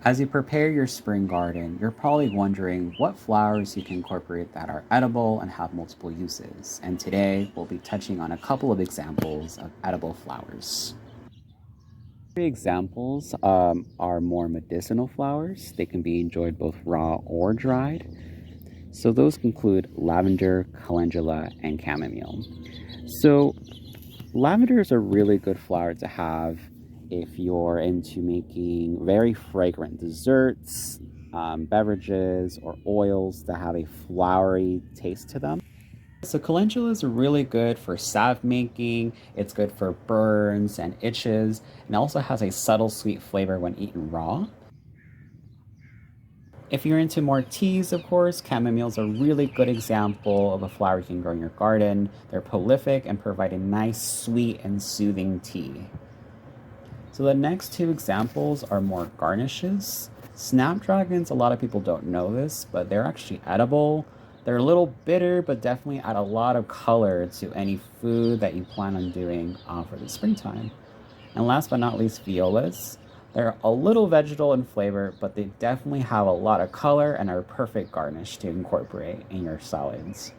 As you prepare your spring garden, you're probably wondering what flowers you can incorporate that are edible and have multiple uses. And today we'll be touching on a couple of examples of edible flowers. Three examples are more medicinal flowers. They can be enjoyed both raw or dried. So those include lavender, calendula, and chamomile. So lavender is a really good flower to have if you're into making very fragrant desserts, beverages, or oils that have a flowery taste to them. So calendula is really good for salve making, it's good for burns and itches, and also has a subtle sweet flavor when eaten raw. If you're into more teas, of course, chamomile is a really good example of a flower you can grow in your garden. They're prolific and provide a nice, sweet, and soothing tea. So the next two examples are more garnishes. Snapdragons, a lot of people don't know this, but they're actually edible. They're a little bitter, but definitely add a lot of color to any food that you plan on doing for the springtime. And last but not least, violas. They're a little vegetal in flavor, but they definitely have a lot of color and are a perfect garnish to incorporate in your salads.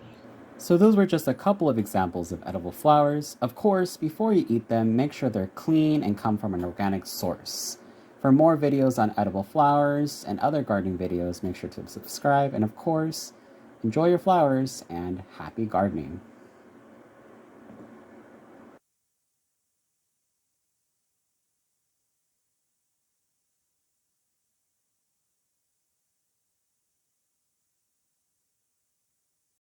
So those were just a couple of examples of edible flowers. Of course, before you eat them, make sure they're clean and come from an organic source. For more videos on edible flowers and other gardening videos, make sure to subscribe. And of course, enjoy your flowers and happy gardening.